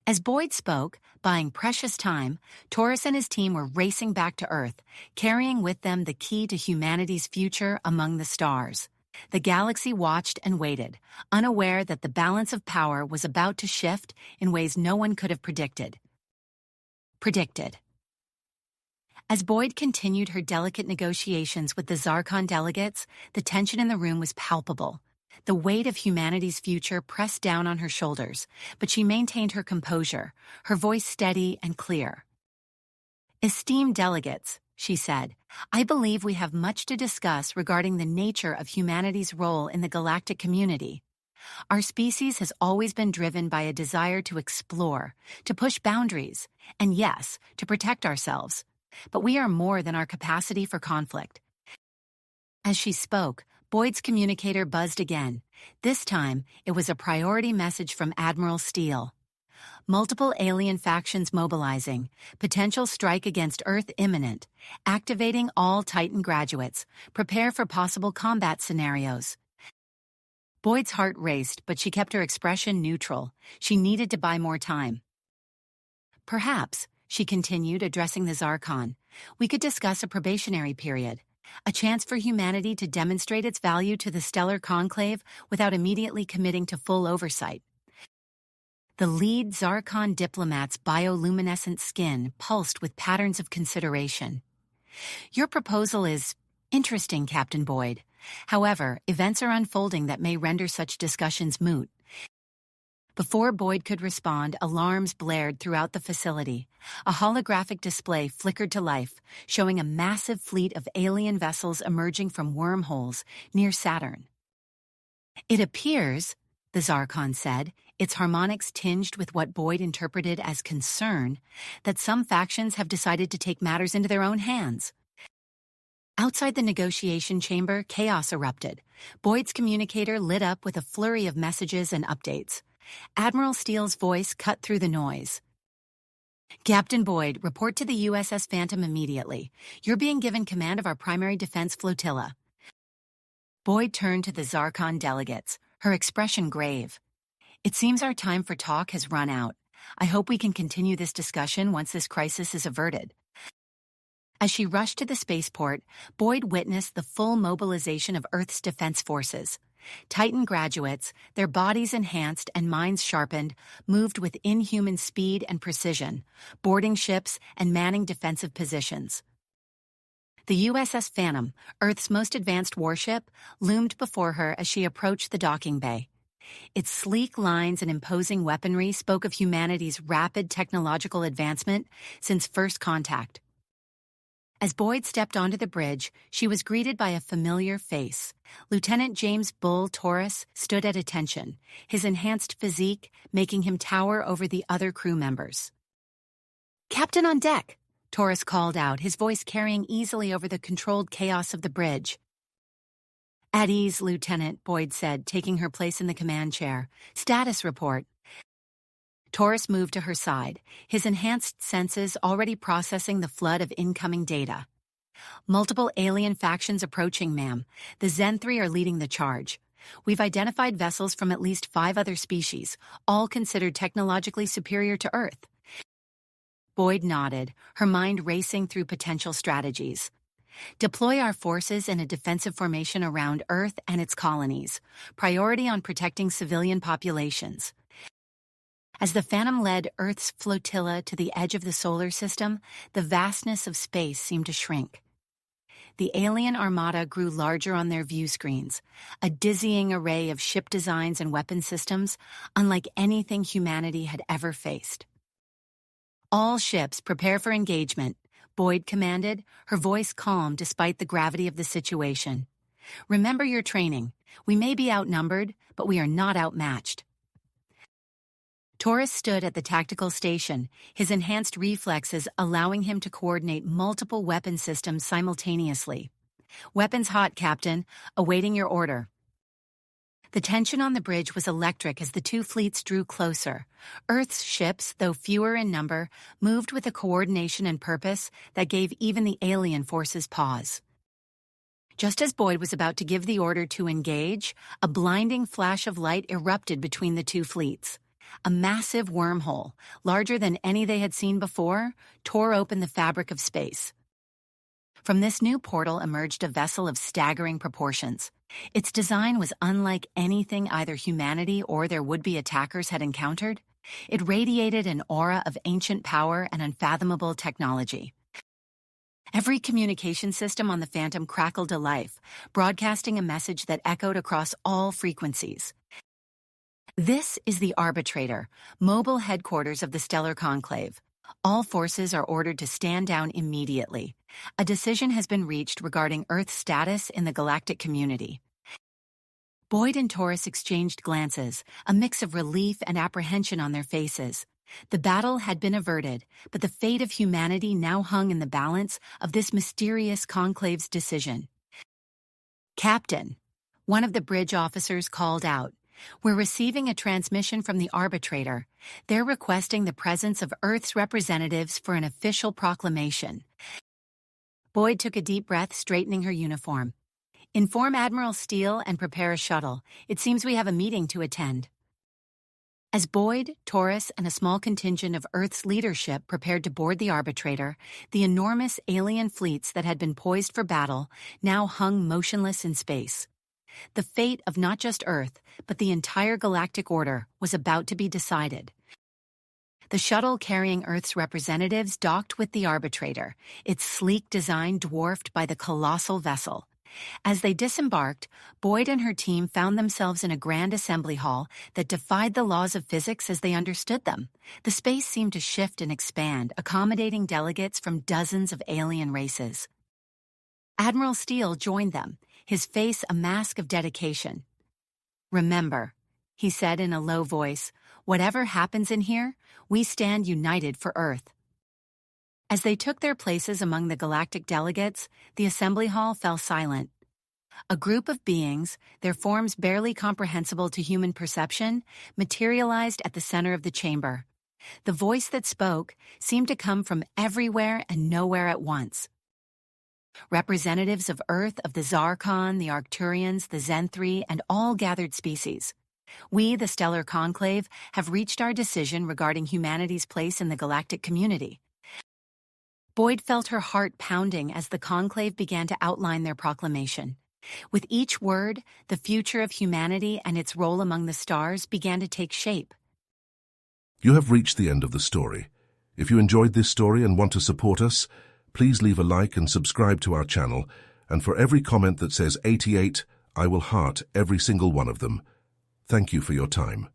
As Boyd spoke, buying precious time, Taurus and his team were racing back to Earth, carrying with them the key to humanity's future among the stars. The galaxy watched and waited, unaware that the balance of power was about to shift in ways no one could have predicted. As Boyd continued her delicate negotiations with the Zarkon delegates, the tension in the room was palpable. The weight of humanity's future pressed down on her shoulders, but she maintained her composure, her voice steady and clear. "Esteemed delegates," she said, "I believe we have much to discuss regarding the nature of humanity's role in the galactic community. Our species has always been driven by a desire to explore, to push boundaries, and yes, to protect ourselves. But we are more than our capacity for conflict." As she spoke, Boyd's communicator buzzed again. This time, it was a priority message from Admiral Steele. "Multiple alien factions mobilizing. Potential strike against Earth imminent. Activating all Titan graduates. Prepare for possible combat scenarios." Boyd's heart raced, but she kept her expression neutral. She needed to buy more time. "Perhaps," she continued, addressing the Zarkon, "we could discuss a probationary period. A chance for humanity to demonstrate its value to the Stellar Conclave without immediately committing to full oversight." The lead Zarkon diplomat's bioluminescent skin pulsed with patterns of consideration. "Your proposal is interesting, Captain Boyd. However, events are unfolding that may render such discussions moot." Before Boyd could respond, alarms blared throughout the facility. A holographic display flickered to life, showing a massive fleet of alien vessels emerging from wormholes near Saturn. "It appears," the Zarkon said, its harmonics tinged with what Boyd interpreted as concern, "that some factions have decided to take matters into their own hands." Outside the negotiation chamber, chaos erupted. Boyd's communicator lit up with a flurry of messages and updates. Admiral Steele's voice cut through the noise. "Captain Boyd, report to the USS Phantom immediately. You're being given command of our primary defense flotilla." Boyd turned to the Zarkon delegates, her expression grave. "It seems our time for talk has run out. I hope we can continue this discussion once this crisis is averted. As she rushed to the spaceport, Boyd witnessed the full mobilization of Earth's defense forces. Titan graduates, their bodies enhanced and minds sharpened, moved with inhuman speed and precision, boarding ships and manning defensive positions. The USS Phantom, Earth's most advanced warship, loomed before her as she approached the docking bay. Its sleek lines and imposing weaponry spoke of humanity's rapid technological advancement since first contact. As Boyd stepped onto the bridge, she was greeted by a familiar face. Lieutenant James Bull Torres stood at attention, his enhanced physique making him tower over the other crew members. "Captain on deck," Torres called out, his voice carrying easily over the controlled chaos of the bridge. "At ease, Lieutenant," Boyd said, taking her place in the command chair. "Status report." Torres moved to her side, his enhanced senses already processing the flood of incoming data. "Multiple alien factions approaching, ma'am. The Zen-3 are leading the charge. We've identified vessels from at least 5 other species, all considered technologically superior to Earth." Boyd nodded, her mind racing through potential strategies. "Deploy our forces in a defensive formation around Earth and its colonies. Priority on protecting civilian populations." As the Phantom led Earth's flotilla to the edge of the solar system, the vastness of space seemed to shrink. The alien armada grew larger on their view screens, a dizzying array of ship designs and weapon systems, unlike anything humanity had ever faced. "All ships prepare for engagement," Boyd commanded, her voice calm despite the gravity of the situation. "Remember your training. We may be outnumbered, but we are not outmatched." Torres stood at the tactical station, his enhanced reflexes allowing him to coordinate multiple weapon systems simultaneously. "Weapons hot, Captain. Awaiting your order." The tension on the bridge was electric as the two fleets drew closer. Earth's ships, though fewer in number, moved with a coordination and purpose that gave even the alien forces pause. Just as Boyd was about to give the order to engage, a blinding flash of light erupted between the two fleets. A massive wormhole, larger than any they had seen before, tore open the fabric of space. From this new portal emerged a vessel of staggering proportions. Its design was unlike anything either humanity or their would-be attackers had encountered. It radiated an aura of ancient power and unfathomable technology. Every communication system on the Phantom crackled to life, broadcasting a message that echoed across all frequencies. "This is the Arbitrator, mobile headquarters of the Stellar Conclave. All forces are ordered to stand down immediately. A decision has been reached regarding Earth's status in the galactic community." Boyd and Torres exchanged glances, a mix of relief and apprehension on their faces. The battle had been averted, but the fate of humanity now hung in the balance of this mysterious conclave's decision. "Captain," one of the bridge officers called out, "we're receiving a transmission from the Arbitrator. They're requesting the presence of Earth's representatives for an official proclamation." Boyd took a deep breath, straightening her uniform. "Inform Admiral Steele and prepare a shuttle. It seems we have a meeting to attend." As Boyd, Torres, and a small contingent of Earth's leadership prepared to board the Arbitrator, the enormous alien fleets that had been poised for battle now hung motionless in space. The fate of not just Earth, but the entire galactic order was about to be decided. The shuttle carrying Earth's representatives docked with the Arbitrator, its sleek design dwarfed by the colossal vessel. As they disembarked, Boyd and her team found themselves in a grand assembly hall that defied the laws of physics as they understood them. The space seemed to shift and expand, accommodating delegates from dozens of alien races. Admiral Steele joined them, his face a mask of dedication. "Remember," he said in a low voice, "whatever happens in here, we stand united for Earth." As they took their places among the galactic delegates, the assembly hall fell silent. A group of beings, their forms barely comprehensible to human perception, materialized at the center of the chamber. The voice that spoke seemed to come from everywhere and nowhere at once. Representatives of Earth, of the Zarkon, the Arcturians, the Zen-3, and all gathered species. We, the Stellar Conclave, have reached our decision regarding humanity's place in the galactic community. Boyd felt her heart pounding as the Conclave began to outline their proclamation. With each word, the future of humanity and its role among the stars began to take shape. You have reached the end of the story. If you enjoyed this story and want to support us, please leave a like and subscribe to our channel, and for every comment that says 88, I will heart every single one of them. Thank you for your time.